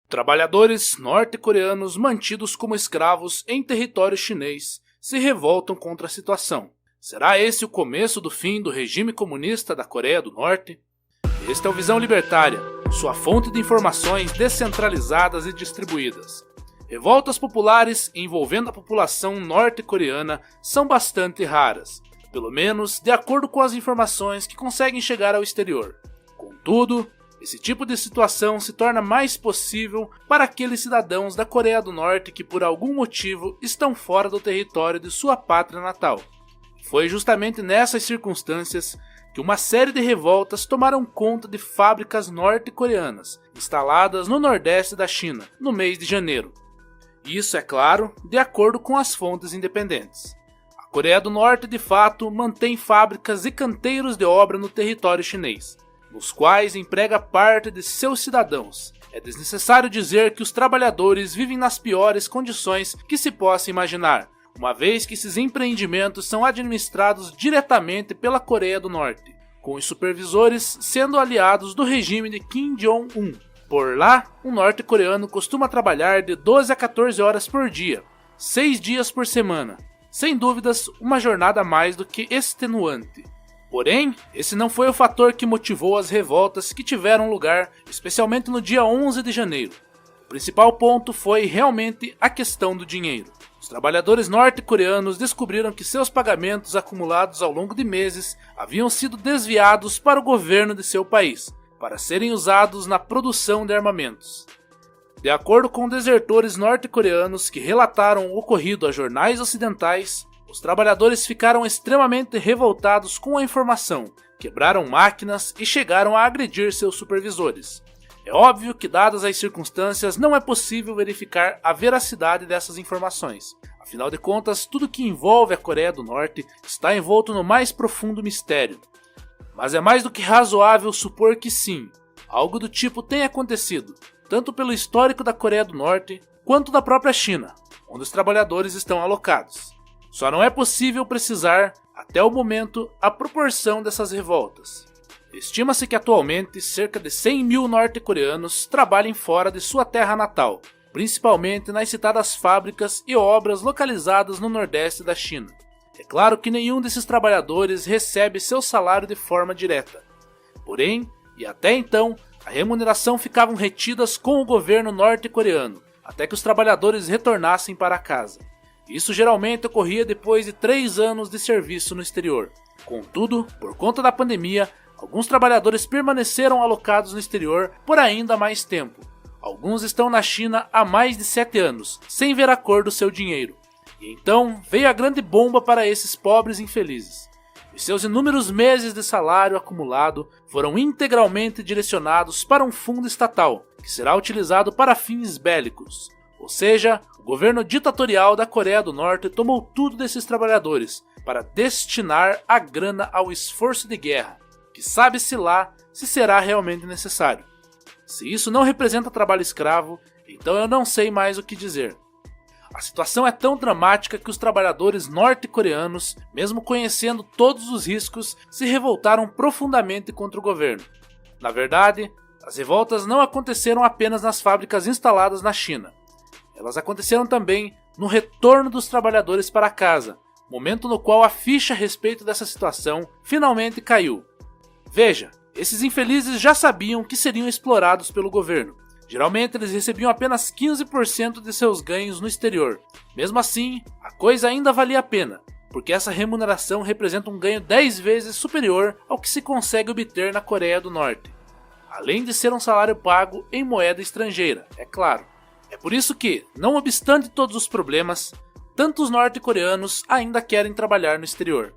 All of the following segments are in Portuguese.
Trabalhadores norte-coreanos mantidos como escravos em território chinês se revoltam contra a situação. Será esse o começo do fim do regime comunista da Coreia do Norte? Este é o Visão Libertária, sua fonte de informações descentralizadas e distribuídas. Revoltas populares envolvendo a população norte-coreana são bastante raras, pelo menos de acordo com as informações que conseguem chegar ao exterior. Contudo, esse tipo de situação se torna mais possível para aqueles cidadãos da Coreia do Norte que por algum motivo estão fora do território de sua pátria natal. Foi justamente nessas circunstâncias que uma série de revoltas tomaram conta de fábricas norte-coreanas instaladas no nordeste da China no mês de janeiro. Isso, é claro, de acordo com as fontes independentes. A Coreia do Norte, de fato, mantém fábricas e canteiros de obra no território chinês, nos quais emprega parte de seus cidadãos. É desnecessário dizer que os trabalhadores vivem nas piores condições que se possa imaginar, uma vez que esses empreendimentos são administrados diretamente pela Coreia do Norte, com os supervisores sendo aliados do regime de Kim Jong-un. Por lá, um norte-coreano costuma trabalhar de 12 a 14 horas por dia, 6 dias por semana. Sem dúvidas, uma jornada mais do que extenuante. Porém, esse não foi o fator que motivou as revoltas que tiveram lugar, especialmente no dia 11 de janeiro. O principal ponto foi realmente a questão do dinheiro. Os trabalhadores norte-coreanos descobriram que seus pagamentos acumulados ao longo de meses haviam sido desviados para o governo de seu país, para serem usados na produção de armamentos. De acordo com desertores norte-coreanos que relataram o ocorrido a jornais ocidentais, os trabalhadores ficaram extremamente revoltados com a informação, quebraram máquinas e chegaram a agredir seus supervisores. É óbvio que, dadas as circunstâncias, não é possível verificar a veracidade dessas informações. Afinal de contas, tudo que envolve a Coreia do Norte está envolto no mais profundo mistério. Mas é mais do que razoável supor que sim, algo do tipo tenha acontecido, tanto pelo histórico da Coreia do Norte, quanto da própria China, onde os trabalhadores estão alocados. Só não é possível precisar, até o momento, a proporção dessas revoltas. Estima-se que atualmente cerca de 100 mil norte-coreanos trabalhem fora de sua terra natal, principalmente nas citadas fábricas e obras localizadas no nordeste da China. É claro que nenhum desses trabalhadores recebe seu salário de forma direta. Porém, e até então, a remuneração ficavam retidas com o governo norte-coreano, até que os trabalhadores retornassem para casa. Isso geralmente ocorria depois de 3 anos de serviço no exterior. Contudo, por conta da pandemia, alguns trabalhadores permaneceram alocados no exterior por ainda mais tempo. Alguns estão na China há mais de 7 anos, sem ver a cor do seu dinheiro. E então veio a grande bomba para esses pobres infelizes. Os seus inúmeros meses de salário acumulado foram integralmente direcionados para um fundo estatal, que será utilizado para fins bélicos. Ou seja, o governo ditatorial da Coreia do Norte tomou tudo desses trabalhadores para destinar a grana ao esforço de guerra, que sabe-se lá se será realmente necessário. Se isso não representa trabalho escravo, então eu não sei mais o que dizer. A situação é tão dramática que os trabalhadores norte-coreanos, mesmo conhecendo todos os riscos, se revoltaram profundamente contra o governo. Na verdade, as revoltas não aconteceram apenas nas fábricas instaladas na China. Elas aconteceram também no retorno dos trabalhadores para casa, momento no qual a ficha a respeito dessa situação finalmente caiu. Veja, esses infelizes já sabiam que seriam explorados pelo governo. Geralmente eles recebiam apenas 15% de seus ganhos no exterior. Mesmo assim, a coisa ainda valia a pena, porque essa remuneração representa um ganho 10 vezes superior ao que se consegue obter na Coreia do Norte. Além de ser um salário pago em moeda estrangeira, é claro. É por isso que, não obstante todos os problemas, tantos norte-coreanos ainda querem trabalhar no exterior.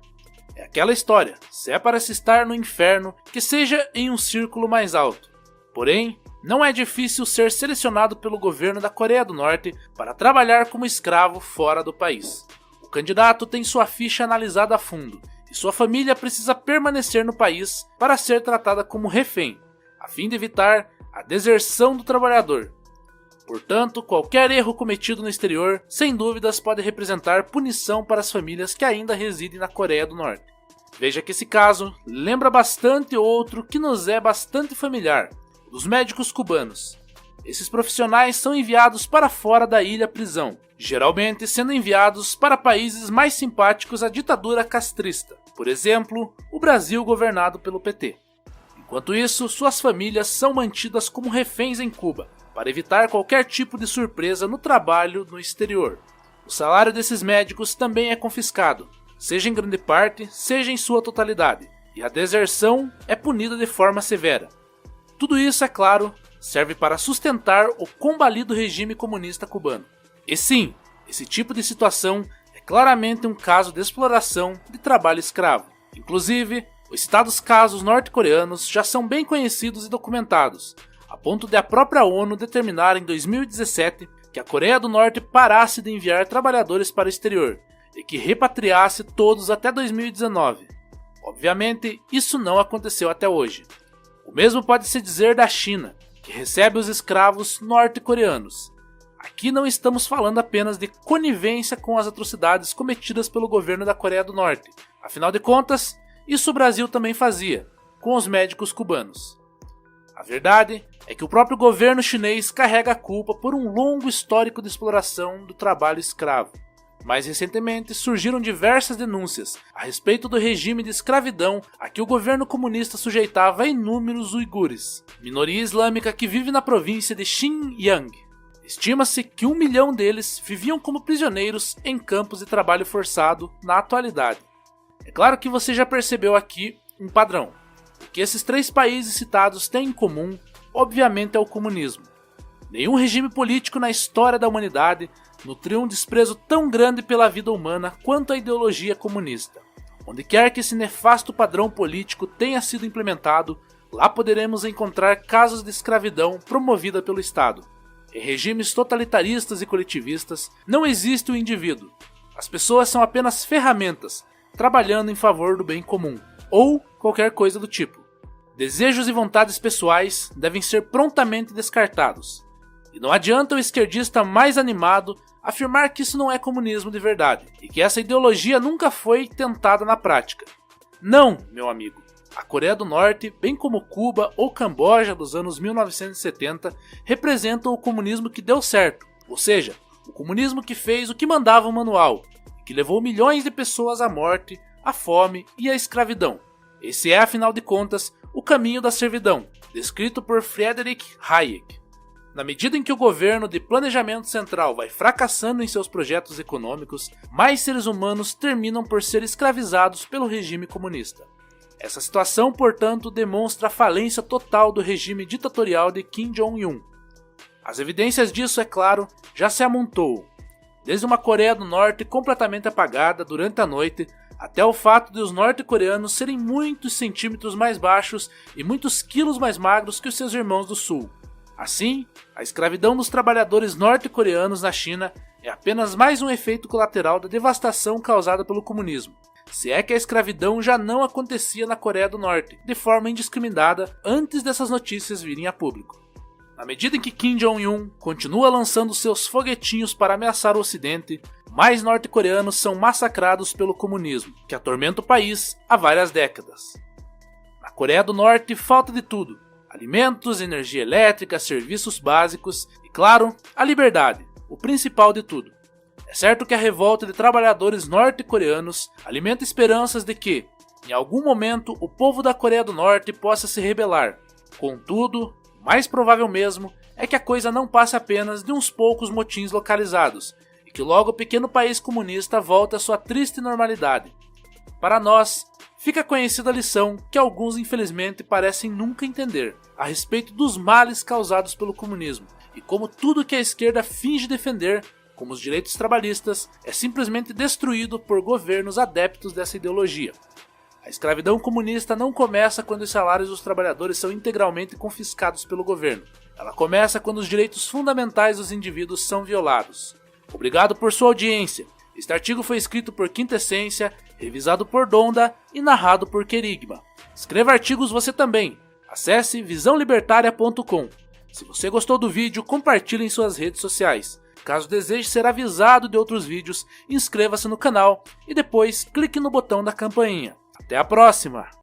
É aquela história, se é para se estar no inferno, que seja em um círculo mais alto. Porém, não é difícil ser selecionado pelo governo da Coreia do Norte para trabalhar como escravo fora do país. O candidato tem sua ficha analisada a fundo e sua família precisa permanecer no país para ser tratada como refém, a fim de evitar a deserção do trabalhador. Portanto, qualquer erro cometido no exterior, sem dúvidas, pode representar punição para as famílias que ainda residem na Coreia do Norte. Veja que esse caso lembra bastante outro que nos é bastante familiar, dos médicos cubanos. esses profissionais são enviados para fora da ilha-prisão, geralmente sendo enviados para países mais simpáticos à ditadura castrista, por exemplo, o Brasil governado pelo PT. Enquanto isso, suas famílias são mantidas como reféns em Cuba, para evitar qualquer tipo de surpresa no trabalho no exterior. O salário desses médicos também é confiscado, seja em grande parte, seja em sua totalidade, e a deserção é punida de forma severa. Tudo isso, é claro, serve para sustentar o combalido regime comunista cubano. E sim, esse tipo de situação é claramente um caso de exploração de trabalho escravo. Inclusive, os citados casos norte-coreanos já são bem conhecidos e documentados, a ponto de a própria ONU determinar em 2017 que a Coreia do Norte parasse de enviar trabalhadores para o exterior e que repatriasse todos até 2019. Obviamente, isso não aconteceu até hoje. O mesmo pode-se dizer da China, que recebe os escravos norte-coreanos. Aqui não estamos falando apenas de conivência com as atrocidades cometidas pelo governo da Coreia do Norte. Afinal de contas, isso o Brasil também fazia, com os médicos cubanos. A verdade é que o próprio governo chinês carrega a culpa por um longo histórico de exploração do trabalho escravo. Mais recentemente, surgiram diversas denúncias a respeito do regime de escravidão a que o governo comunista sujeitava inúmeros uigures, minoria islâmica que vive na província de Xinjiang. Estima-se que 1 milhão deles viviam como prisioneiros em campos de trabalho forçado na atualidade. É claro que você já percebeu aqui um padrão. O que esses 3 países citados têm em comum, obviamente, é o comunismo. Nenhum regime político na história da humanidade nutriu um desprezo tão grande pela vida humana quanto a ideologia comunista. Onde quer que esse nefasto padrão político tenha sido implementado, lá poderemos encontrar casos de escravidão promovida pelo Estado. Em regimes totalitaristas e coletivistas, não existe o indivíduo. As pessoas são apenas ferramentas, trabalhando em favor do bem comum, ou qualquer coisa do tipo. Desejos e vontades pessoais devem ser prontamente descartados. E não adianta o esquerdista mais animado afirmar que isso não é comunismo de verdade, e que essa ideologia nunca foi tentada na prática. Não, meu amigo. A Coreia do Norte, bem como Cuba ou Camboja dos anos 1970, representam o comunismo que deu certo, ou seja, o comunismo que fez o que mandava o manual, e que levou milhões de pessoas à morte, à fome e à escravidão. Esse é, afinal de contas, o caminho da servidão, descrito por Friedrich Hayek. Na medida em que o governo de planejamento central vai fracassando em seus projetos econômicos, mais seres humanos terminam por ser escravizados pelo regime comunista. Essa situação, portanto, demonstra a falência total do regime ditatorial de Kim Jong-un. As evidências disso, é claro, já se amontoam, desde uma Coreia do Norte completamente apagada durante a noite, até o fato de os norte-coreanos serem muitos centímetros mais baixos e muitos quilos mais magros que os seus irmãos do sul. Assim, a escravidão dos trabalhadores norte-coreanos na China é apenas mais um efeito colateral da devastação causada pelo comunismo, se é que a escravidão já não acontecia na Coreia do Norte, de forma indiscriminada, antes dessas notícias virem a público. Na medida em que Kim Jong-un continua lançando seus foguetinhos para ameaçar o Ocidente, mais norte-coreanos são massacrados pelo comunismo, que atormenta o país há várias décadas. Na Coreia do Norte falta de tudo: alimentos, energia elétrica, serviços básicos e, claro, a liberdade, o principal de tudo. É certo que a revolta de trabalhadores norte-coreanos alimenta esperanças de que, em algum momento, o povo da Coreia do Norte possa se rebelar. Contudo, o mais provável mesmo é que a coisa não passe apenas de uns poucos motins localizados, e que logo o pequeno país comunista volte à sua triste normalidade. Para nós, fica conhecida a lição que alguns infelizmente parecem nunca entender, a respeito dos males causados pelo comunismo, e como tudo que a esquerda finge defender, como os direitos trabalhistas, é simplesmente destruído por governos adeptos dessa ideologia. A escravidão comunista não começa quando os salários dos trabalhadores são integralmente confiscados pelo governo. Ela começa quando os direitos fundamentais dos indivíduos são violados. Obrigado por sua audiência. Este artigo foi escrito por Quintessência, revisado por Donda e narrado por Querigma. Escreva artigos você também. Acesse visãolibertaria.com. Se você gostou do vídeo, compartilhe em suas redes sociais. Caso deseje ser avisado de outros vídeos, inscreva-se no canal e depois clique no botão da campainha. Até a próxima!